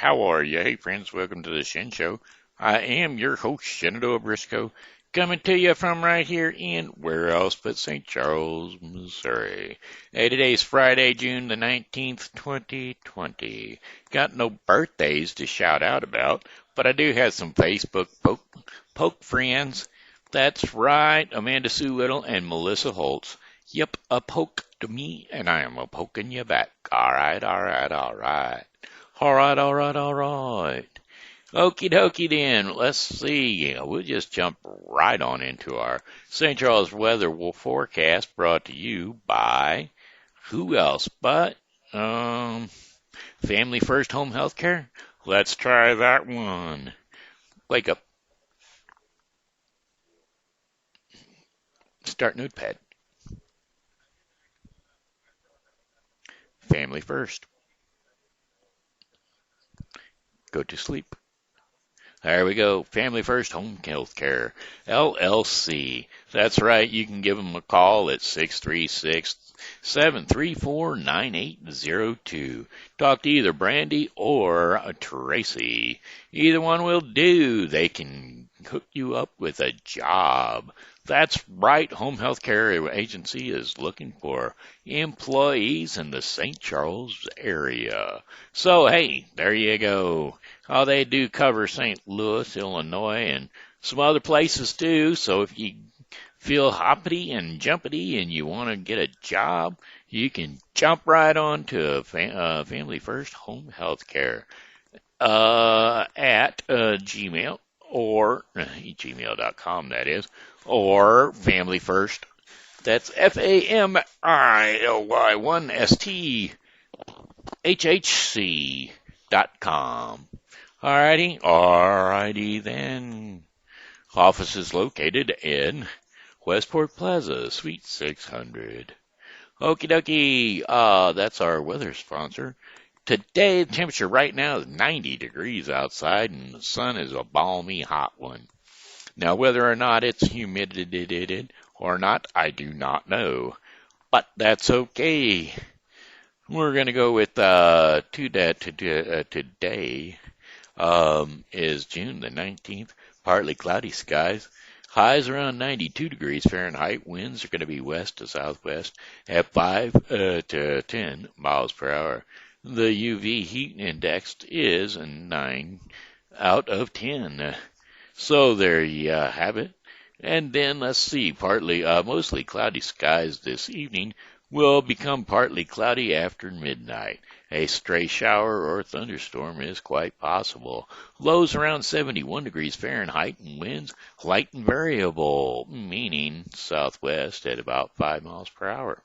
how are you? Hey, friends, welcome to the Shen Show. I am your host, Shenandoah Briscoe, coming to you from right here in where else but St. Charles, Missouri. Hey, today's Friday, June the 19th, 2020. Got no birthdays to shout out about, but I do have some Facebook poke friends. That's right, Amanda Sue Little and Melissa Holtz. Yep, a poke to me, and I am a poking you back. All right, all right, all right. All right, all right, all right. Okie dokie then. Let's see. We'll just jump right on into our St. Charles weather forecast brought to you by who else but Family First Home Healthcare. Let's try that one. Wake up. Start notepad. Family First. Go to sleep. There we go. Family First Home Healthcare, LLC. That's right. You can give them a call at 636-734-9802. Talk to either Brandy or Tracy. Either one will do. They can hook you up with a job. That's right. Home Healthcare Agency is looking for employees in the St. Charles area. So, hey, there you go. Oh, they do cover St. Louis, Illinois, and some other places too. So if you feel hoppity and jumpity and you want to get a job, you can jump right on to Family First Home Healthcare at Gmail or gmail.com, that is, or Family First. That's FAMILY1STHHC.com. Alrighty then. Office is located in Westport Plaza, Suite 600. Okie dokie. That's our weather sponsor. Today, the temperature right now is 90 degrees outside, and the sun is a balmy hot one. Now, whether or not it's humidity or not, I do not know. But that's okay. We're going to go with today is June the 19th. Partly cloudy skies. Highs around 92 degrees Fahrenheit. Winds are going to be west to southwest at 5 to 10 miles per hour. The UV heat index is 9 out of 10. So there you have it. And then let's see, mostly cloudy skies this evening will become partly cloudy after midnight. A stray shower or thunderstorm is quite possible. Lows around 71 degrees Fahrenheit and winds light and variable, meaning southwest at about 5 miles per hour.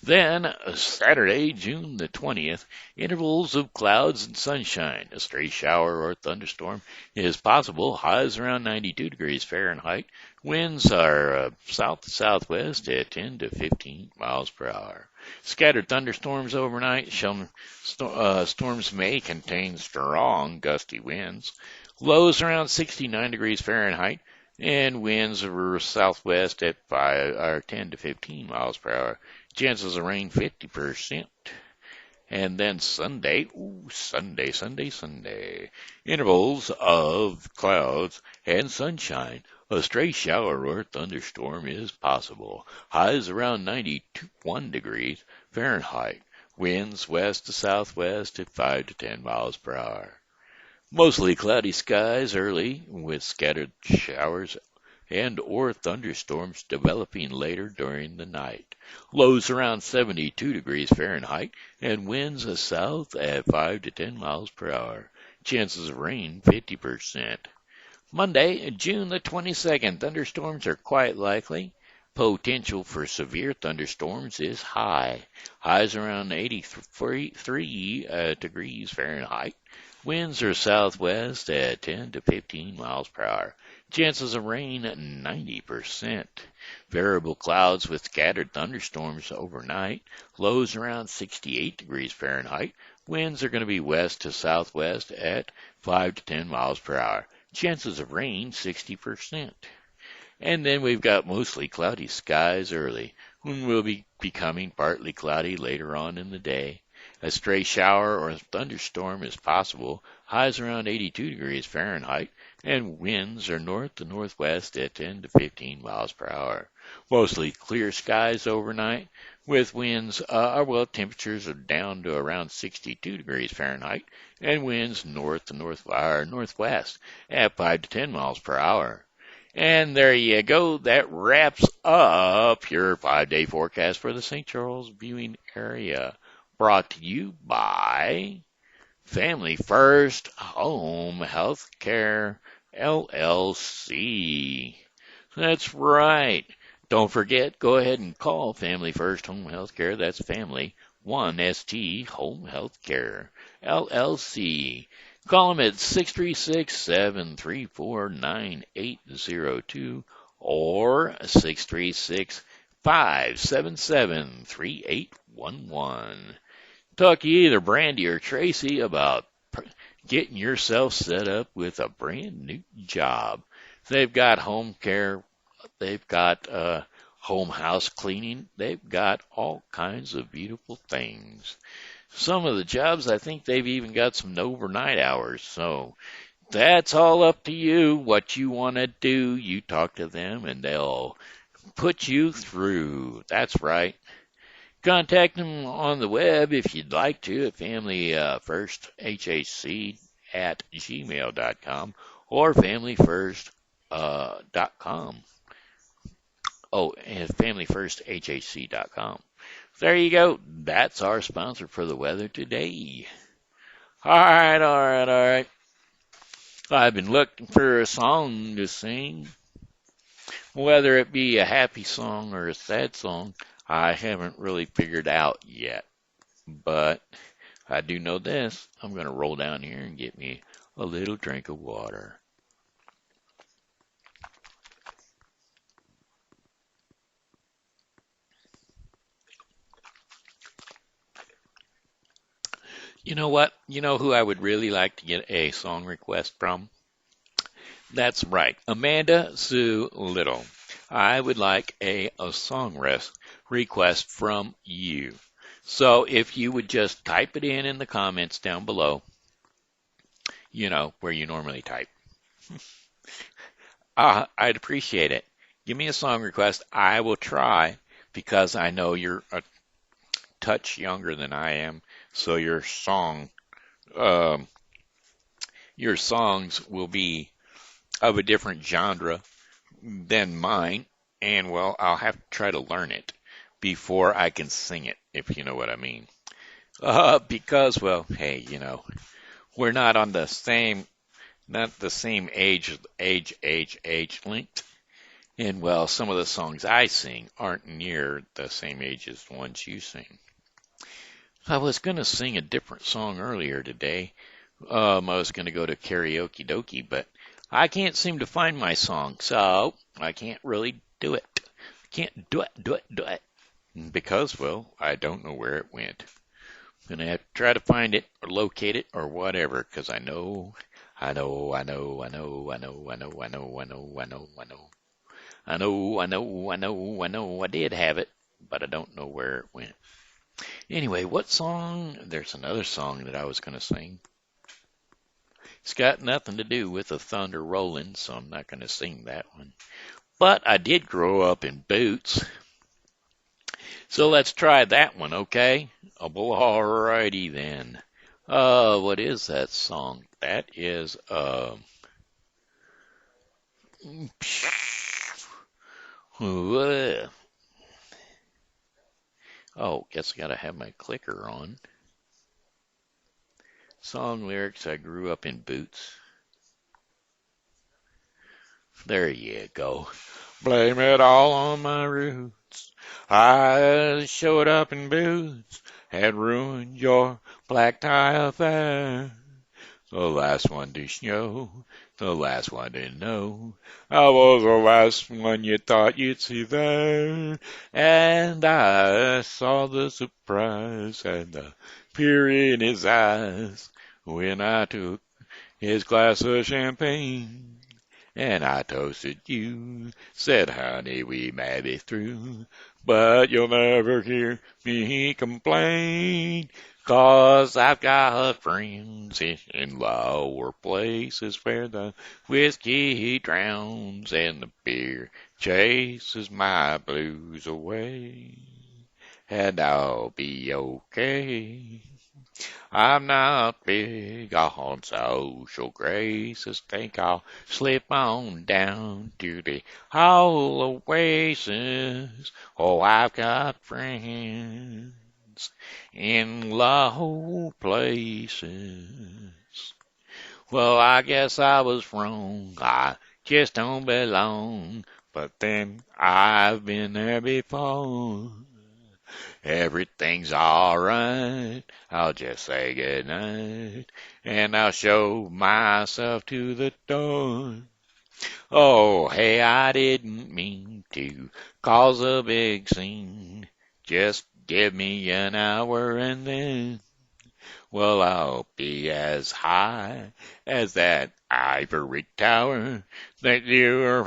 Then, Saturday, June the 20th, intervals of clouds and sunshine. A stray shower or thunderstorm is possible. Highs around 92 degrees Fahrenheit. Winds are south to southwest at 10 to 15 miles per hour. Scattered thunderstorms overnight. Storms may contain strong gusty winds. Lows around 69 degrees Fahrenheit. And winds are southwest at 10 to 15 miles per hour. Chances of rain 50%. And then Sunday. Intervals of clouds and sunshine. A stray shower or thunderstorm is possible. Highs around 91 degrees Fahrenheit. Winds west to southwest at 5 to 10 miles per hour. Mostly cloudy skies early with scattered showers and or thunderstorms developing later during the night. Lows around 72 degrees Fahrenheit and winds south at 5 to 10 miles per hour. Chances of rain 50%. Monday, June the 22nd, thunderstorms are quite likely. Potential for severe thunderstorms is high. Highs around 83 degrees Fahrenheit. Winds are southwest at 10 to 15 miles per hour. Chances of rain 90%. Variable clouds with scattered thunderstorms overnight. Lows around 68 degrees Fahrenheit. Winds are going to be west to southwest at 5 to 10 miles per hour. Chances of rain 60%. And then we've got mostly cloudy skies early, when will be becoming partly cloudy later on in the day. A stray shower or thunderstorm is possible. Highs around 82 degrees Fahrenheit, and winds are north to northwest at 10 to 15 miles per hour. Mostly clear skies overnight, with winds, temperatures are down to around 62 degrees Fahrenheit, and winds north to northwest at 5 to 10 miles per hour. And there you go. That wraps up your 5-day forecast for the St. Charles viewing area. Brought to you by Family First Home Health Care, LLC. That's right. Don't forget, go ahead and call Family First Home Health Care. That's Family 1ST Home Health Care, LLC. Call them at 636-734-9802 or 636-577-3811. Talk to either Brandy or Tracy about getting yourself set up with a brand new job. They've got home care, they've got home house cleaning, they've got all kinds of beautiful things. Some of the jobs, I think they've even got some overnight hours. So that's all up to you. What you want to do, you talk to them and they'll put you through. That's right. Contact them on the web if you'd like to at familyfirsthhc@gmail.com or familyfirst.com. And familyfirsthhc.com. There you go. That's our sponsor for the weather today. All right. I've been looking for a song to sing. Whether it be a happy song or a sad song, I haven't really figured out yet. But I do know this. I'm going to roll down here and get me a little drink of water. You know what? You know who I would really like to get a song request from? That's right, Amanda Sue Little. I would like a song request from you. So if you would just type it in the comments down below, you know, where you normally type. I'd appreciate it. Give me a song request. I will try, because I know you're a touch younger than I am. So your songs will be of a different genre than mine, and well, I'll have to try to learn it before I can sing it, if you know what I mean. Because, well, hey, you know, we're not on the same, not the same age length, and well, some of the songs I sing aren't near the same age as the ones you sing. I was going to sing a different song earlier today. I was going to go to karaoke dokie, but I can't seem to find my song, so I can't really do it. Can't do it. Because, well, I don't know where it went. I'm going to have to try to find it or locate it or whatever, because I did have it, but I don't know where it went. Anyway, what song? There's another song that I was going to sing. It's got nothing to do with the thunder rolling, so I'm not going to sing that one. But I did grow up in boots. So let's try that one, okay? Alrighty then. What is that song? That is, guess I gotta have my clicker on. Song lyrics, I grew up in boots. There you go. Blame it all on my roots. I showed up in boots, had ruined your black tie affair. The last one to show, the last one to know. I was the last one you thought you'd see there. And I saw the surprise and the fear in his eyes when I took his glass of champagne. And I toasted you, said, honey, we may be through, But you'll never hear me complain, 'cause I've got friends in lower places where the whiskey drowns and the beer chases my blues away. And I'll be okay. I'm not big on social graces. Think I'll slip on down to the whole oasis. Oh, I've got friends in low places. Well, I guess I was wrong. I just don't belong. But then I've been there before. Everything's alright. I'll just say goodnight, and I'll show myself to the door. Oh, hey, I didn't mean to cause a big scene. Just give me an hour and then, well, I'll be as high as that ivory tower that you're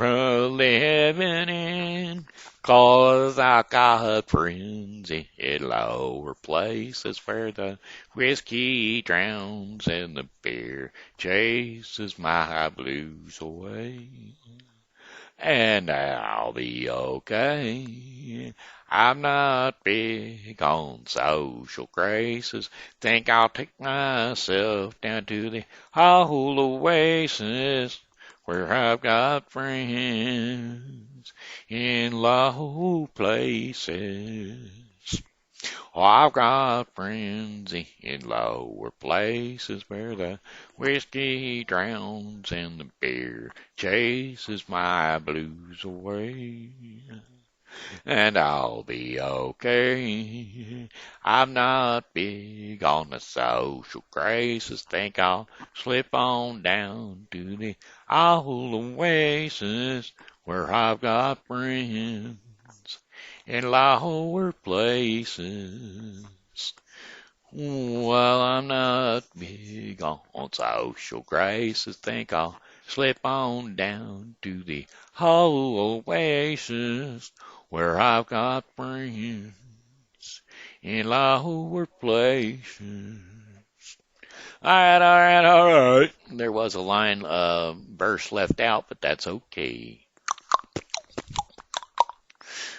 living in. 'Cause I got friends in lower places where the whiskey drowns and the beer chases my blues away. And I'll be okay. I'm not big on social graces. Think I'll take myself down to the whole oasis where I've got friends in low places. Oh, I've got friends in lower places where the whiskey drowns and the beer chases my blues away. And I'll be okay. I'm not big on the social graces. Think I'll slip on down to the old oasis where I've got friends in lower places. Well, I'm not big on social graces. Think I'll slip on down to the whole oasis where I've got friends in lower places. All right. There was a line, verse left out, but that's okay.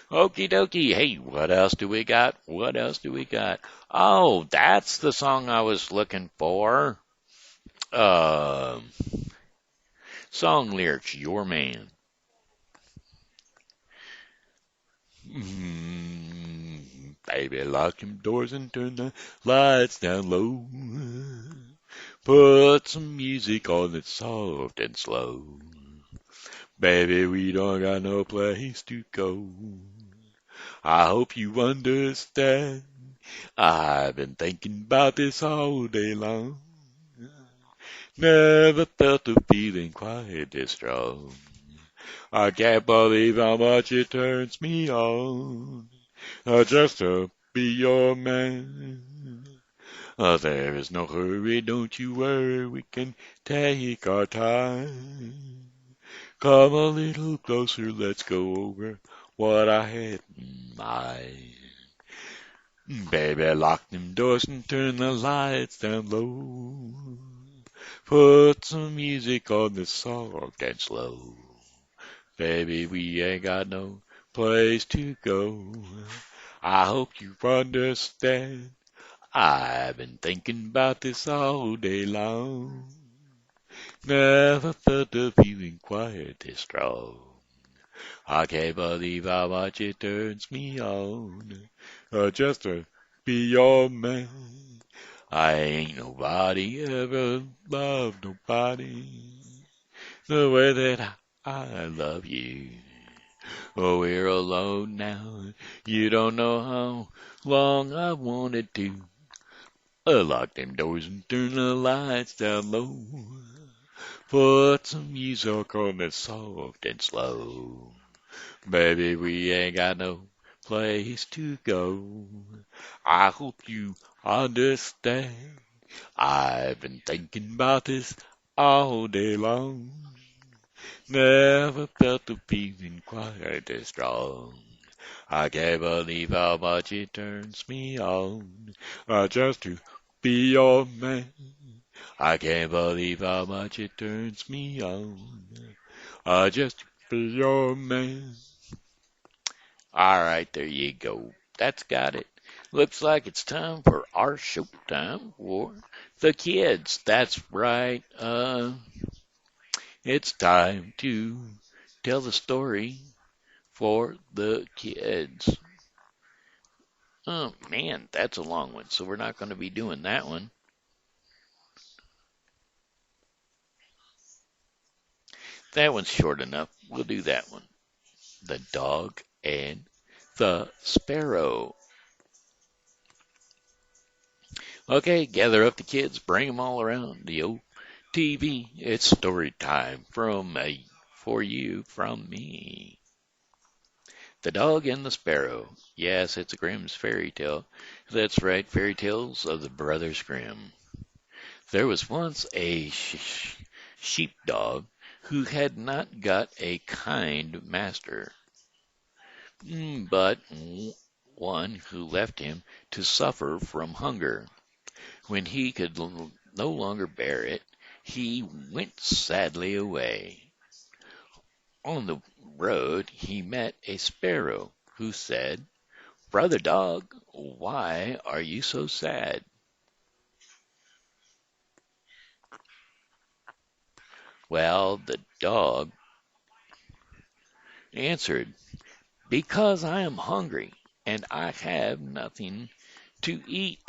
Okie dokie. Hey, what else do we got? What else do we got? Oh, that's the song I was looking for. Song lyrics, Your Man. Baby, lock them doors and turn the lights down low. Put some music on that's soft and slow. Baby, we don't got no place to go. I hope you understand. I've been thinking about this all day long. Never felt a feeling quite this strong. I can't believe how much it turns me on. Just to be your man. There is no hurry, don't you worry, we can take our time. Come a little closer, let's go over what I had in mind. Baby, lock them doors and turn the lights down low. Put some music on that's soft and slow. Baby, we ain't got no place to go. I hope you understand. I've been thinking about this all day long. Never felt a feeling quite this strong. I can't believe how much it turns me on. Just to be your man. I ain't nobody ever loved nobody the way that I love you. Oh, we're alone now. You don't know how long I wanted to. Lock them doors and turn the lights down low. Put some music on that's soft and slow. Baby, we ain't got no place to go. I hope you understand. I've been thinking about this all day long. Never felt a feeling quite as strong. I can't believe how much it turns me on just to be your man. I can't believe how much it turns me on just to be your man. All right, there you go. That's got it. Looks like it's time for our showtime for the kids. That's right. It's time to tell the story for the kids. Oh man, that's a long one, so we're not going to be doing that one. That one's short enough. We'll do that one. The dog and the sparrow. Okay, gather up the kids, bring 'em all around the old TV. It's story time for you from me. The Dog and the Sparrow. Yes, it's a Grimm's fairy tale. That's right, fairy tales of the Brothers Grimm. There was once a sheepdog who had not got a kind master, but one who left him to suffer from hunger. When he could no longer bear it, he went sadly away. On the road he met a sparrow, who said, "Brother Dog, why are you so sad?" Well, the dog answered, "Because I am hungry, and I have nothing to eat."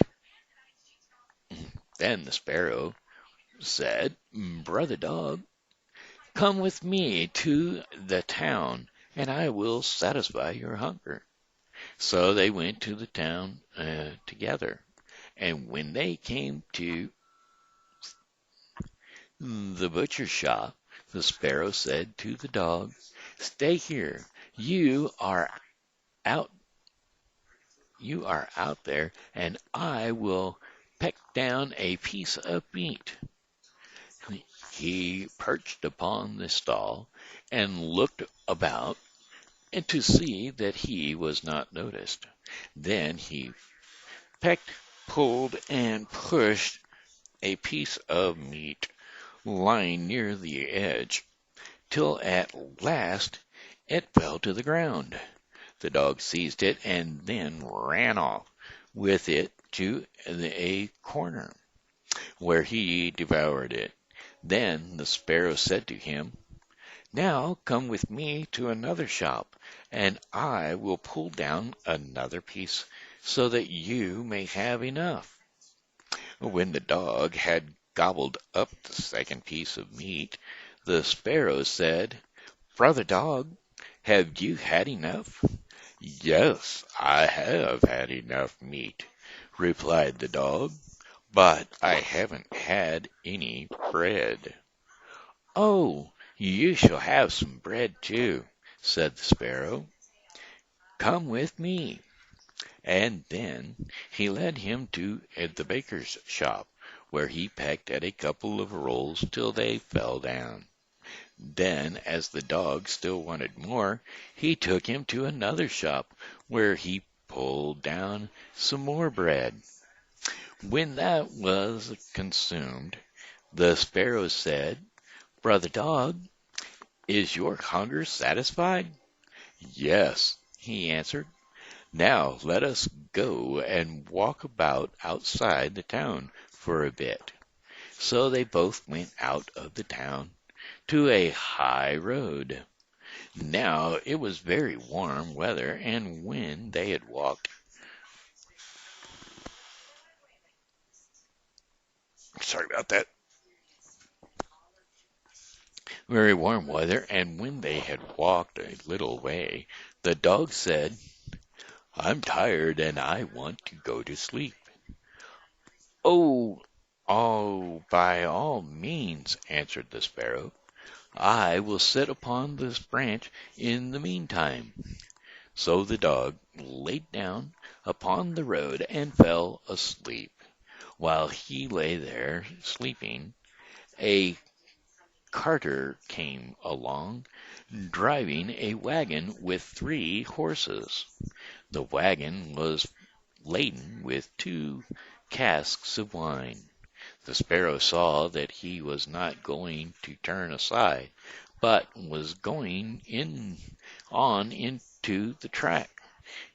Then the sparrow said, "Brother Dog, come with me to the town, and I will satisfy your hunger." So they went to the town together. And when they came to the butcher's shop, the sparrow said to the dog, "Stay here. You are out you are out there, and I will peck down a piece of meat." He perched upon the stall and looked about and to see that he was not noticed. Then he pecked, pulled, and pushed a piece of meat lying near the edge, till at last it fell to the ground. The dog seized it and then ran off with it to a corner, where he devoured it. Then the sparrow said to him, "Now come with me to another shop, and I will pull down another piece, so that you may have enough." When the dog had gobbled up the second piece of meat, the sparrow said, "Brother Dog, have you had enough?" "Yes, I have had enough meat," replied the dog, "but I haven't had any bread." "Oh, you shall have some bread too," said the sparrow. "Come with me." And then he led him to the baker's shop, where he pecked at a couple of rolls till they fell down. Then, as the dog still wanted more, he took him to another shop, where he pulled down some more bread. When that was consumed, the sparrow said, "Brother Dog, is your hunger satisfied?" "Yes," he answered. "Now let us go and walk about outside the town for a bit." So they both went out of the town to a high road. Now it was very warm weather, and when they had walked, sorry about that, very warm weather, and when they had walked a little way, the dog said, "I'm tired and I want to go to sleep." "Oh, oh, by all means," answered the sparrow. "I will sit upon this branch in the meantime." So the dog laid down upon the road and fell asleep. While he lay there sleeping, a carter came along, driving a wagon with 3 horses. The wagon was laden with 2 casks of wine. The sparrow saw that he was not going to turn aside, but was going on into the track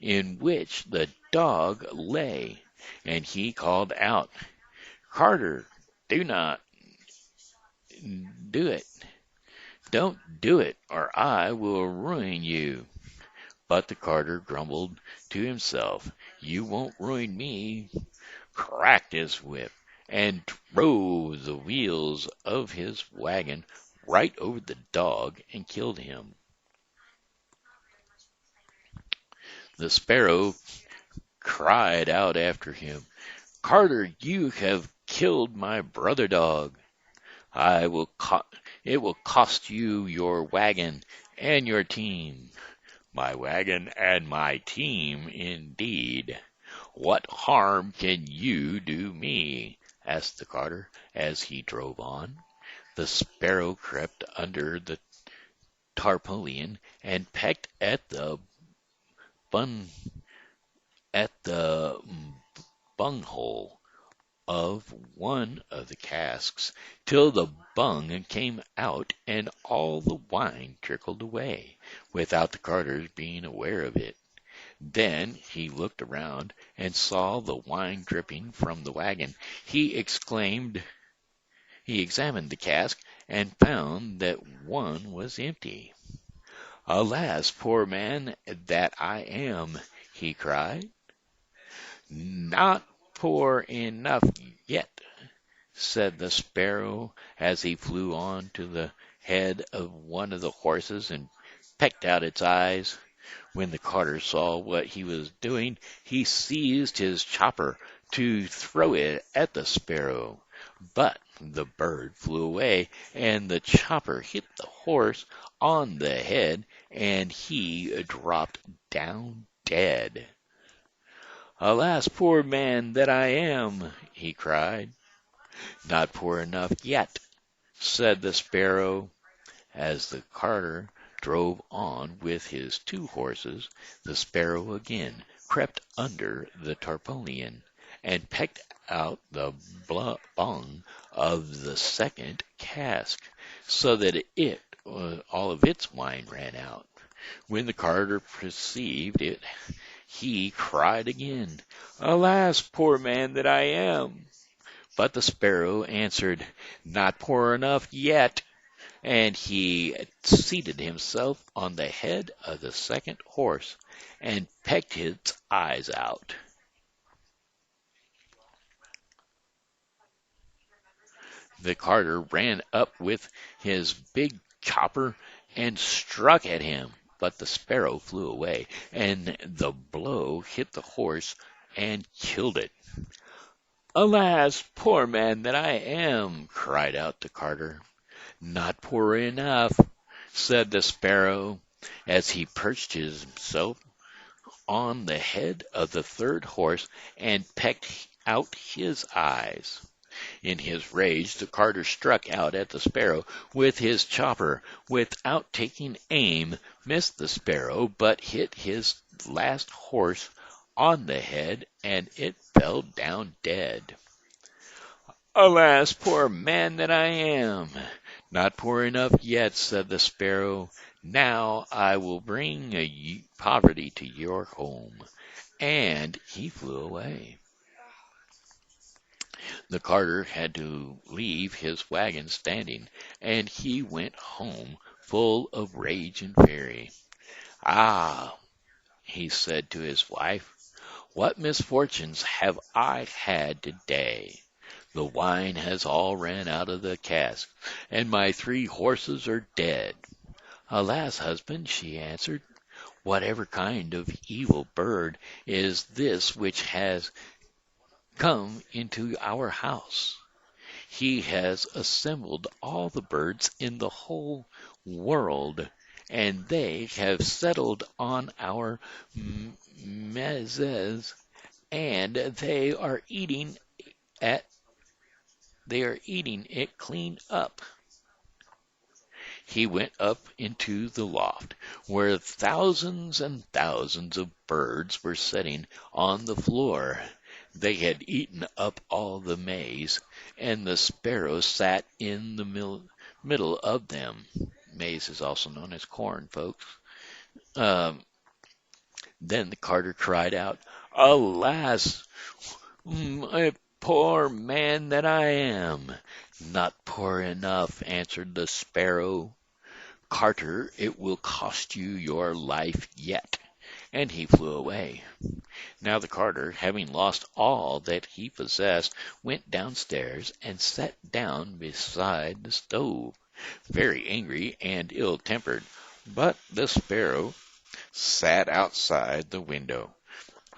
in which the dog lay, and he called out, "Carter, do not do it. Don't do it, or I will ruin you." But the carter grumbled to himself, "You won't ruin me," cracked his whip, and drove the wheels of his wagon right over the dog and killed him. The sparrow cried out after him, "Carter, you have killed my brother dog. I will it will cost you your wagon and your team." "My wagon and my team, indeed. What harm can you do me?" asked the carter as he drove on. The sparrow crept under the tarpaulin and pecked at bun the bunghole of one of the casks till the bung came out and all the wine trickled away, without the carter's being aware of it. Then he looked around and saw the wine dripping from the wagon. He examined the cask and found that one was empty. "Alas, poor man that I am!" he cried. "Not poor enough yet," said the sparrow as he flew on to the head of one of the horses and pecked out its eyes. When the carter saw what he was doing, he seized his chopper to throw it at the sparrow. But the bird flew away, and the chopper hit the horse on the head, and he dropped down dead. "Alas, poor man that I am!" he cried. "Not poor enough yet," said the sparrow. As the carter drove on with his 2 horses, the sparrow again crept under the tarpaulin and pecked out the bung of the second cask, so that all of its wine ran out. When the carter perceived it, he cried again, "Alas, poor man that I am!" But the sparrow answered, "Not poor enough yet," and he seated himself on the head of the second horse and pecked its eyes out. The carter ran up with his big chopper and struck at him, but the sparrow flew away, and the blow hit the horse and killed it. "Alas, poor man that I am!" cried out the carter. "Not poor enough," said the sparrow, as he perched himself on the head of the third horse and pecked out his eyes. In his rage the carter struck out at the sparrow with his chopper. Without taking aim, missed the sparrow, but hit his last horse on the head, and it fell down dead. "Alas, poor man that I am! Not poor enough yet," said the sparrow. "Now I will bring poverty to your home." And he flew away. The carter had to leave his wagon standing, and he went home full of rage and fury. "Ah," he said to his wife, "what misfortunes have I had today! The wine has all ran out of the cask, and my 3 horses are dead." "Alas, husband," she answered, "whatever kind of evil bird is this which has come into our house? He has assembled all the birds in the whole world, and they have settled on our mezes, and they are eating it clean up." He went up into the loft, where thousands and thousands of birds were sitting on the floor. They had eaten up all the maize, and the sparrows sat in the middle of them. Maize is also known as corn, folks. Um, then the carter cried out, "Alas, a poor man that I am!" "Not poor enough," answered the sparrow. "Carter, it will cost you your life yet." And he flew away. Now the carter, having lost all that he possessed, went downstairs and sat down beside the stove, very angry and ill-tempered. But the sparrow sat outside the window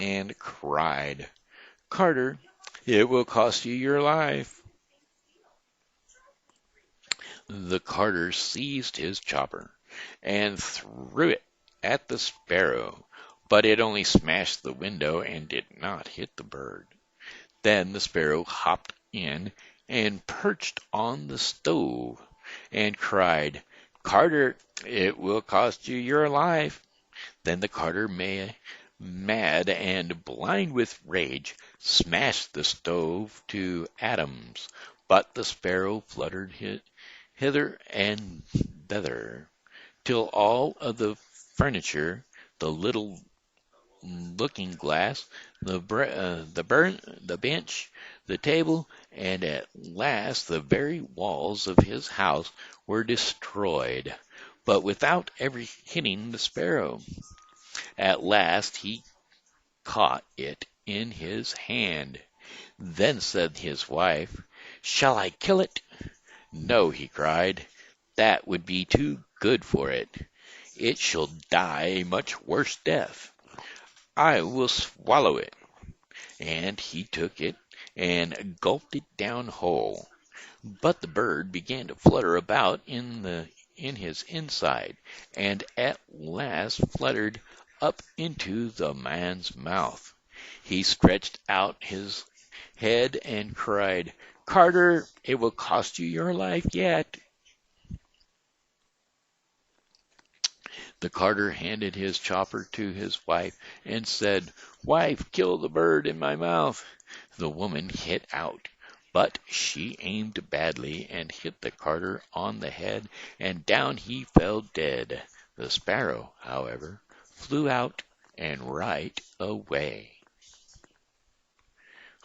and cried, "Carter, it will cost you your life." The carter seized his chopper and threw it at the sparrow, but it only smashed the window and did not hit the bird. Then the sparrow hopped in and perched on the stove and cried, "Carter, it will cost you your life." Then the carter, mad and blind with rage, smashed the stove to atoms, but the sparrow fluttered hither and thither, till all of the furniture, the little looking glass, the bench, the table, and at last the very walls of his house were destroyed, but without ever hitting the sparrow. At last he caught it in his hand. Then said his wife, "Shall I kill it?" "No," he cried, "that would be too good for it. It shall die a much worse death. I will swallow it." And he took it and gulped it down whole. But the bird began to flutter about in his inside, and at last fluttered up into the man's mouth. He stretched out his head and cried, "Carter, it will cost you your life yet." The carter handed his chopper to his wife and said, "Wife, kill the bird in my mouth." The woman hit out, but she aimed badly and hit the carter on the head, and down he fell dead. The sparrow, however, flew out and right away.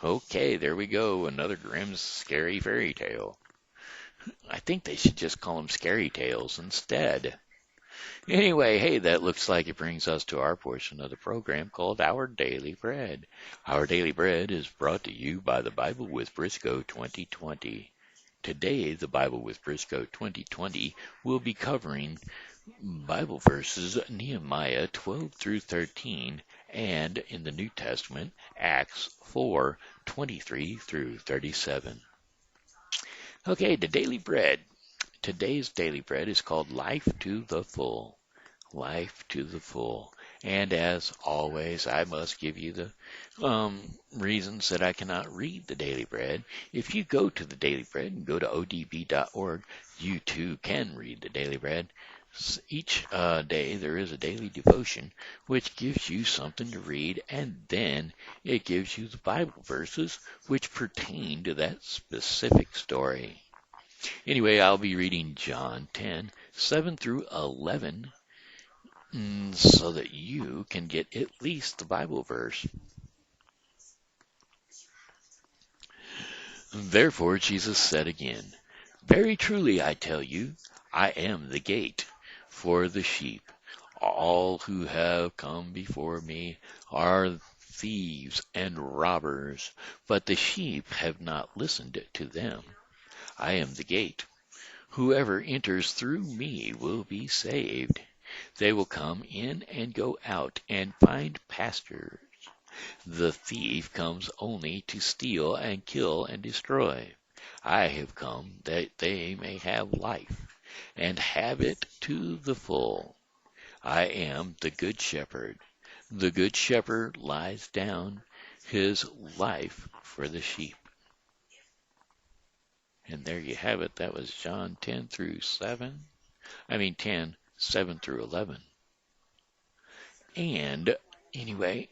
Okay, there we go, another grim, scary fairy tale. I think they should just call them scary tales instead. Anyway, hey, that looks like it brings us to our portion of the program called Our Daily Bread. Our Daily Bread is brought to you by the Bible with Briscoe 2020. Today, the Bible with Briscoe 2020 will be covering Bible verses Nehemiah 12 through 13 and in the New Testament, Acts 4:23 through 37. Okay, the Daily Bread. Today's daily bread is called Life to the Full. Life to the Full. And as always, I must give you the reasons that I cannot read the daily bread. If you go to the daily bread and go to odb.org, you too can read the daily bread. Each day there is a daily devotion which gives you something to read, and then it gives you the Bible verses which pertain to that specific story. Anyway, I'll be reading John 10:7 through 11, so that you can get at least the Bible verse. Therefore Jesus said again, "Very truly I tell you, I am the gate for the sheep. All who have come before me are thieves and robbers, but the sheep have not listened to them. I am the gate. Whoever enters through me will be saved. They will come in and go out and find pasture. The thief comes only to steal and kill and destroy. I have come that they may have life and have it to the full. I am the good shepherd. The good shepherd lies down his life for the sheep." And there you have it. That was John 10 through 7. 10, 7 through 11. And anyway,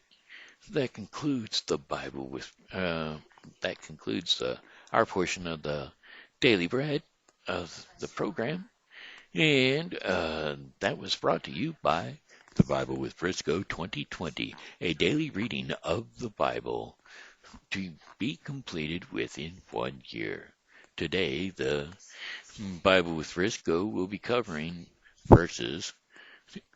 that concludes the Bible with, that concludes our portion of the Daily Bread of the program. And that was brought to you by the Bible with Frisco 2020, a daily reading of the Bible to be completed within 1 year. Today, the Bible with Frisco will be covering verses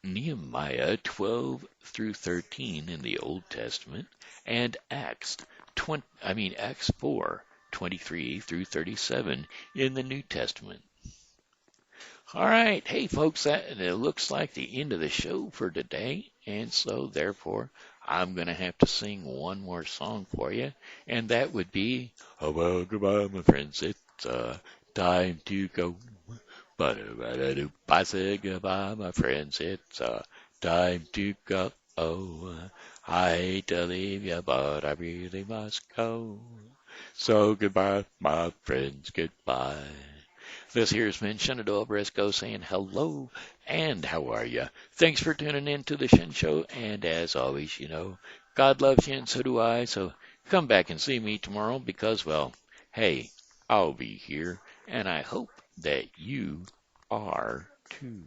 Nehemiah 12 through 13 in the Old Testament and Acts 4, 23 through 37 in the New Testament. All right, hey folks, that it looks like the end of the show for today, and so therefore I'm gonna have to sing one more song for you, and that would be, "Oh well, goodbye, my friends, it's time to go." But I said goodbye, my friends, it's time to go. Oh, I hate to leave you, but I really must go. So goodbye, my friends, goodbye. This here's Min Shenandoah Briscoe saying hello and how are you? Thanks for tuning in to the Shen Show, and as always, God loves you and so do I, so come back and see me tomorrow because, well, hey, I'll be here, and I hope that you are too.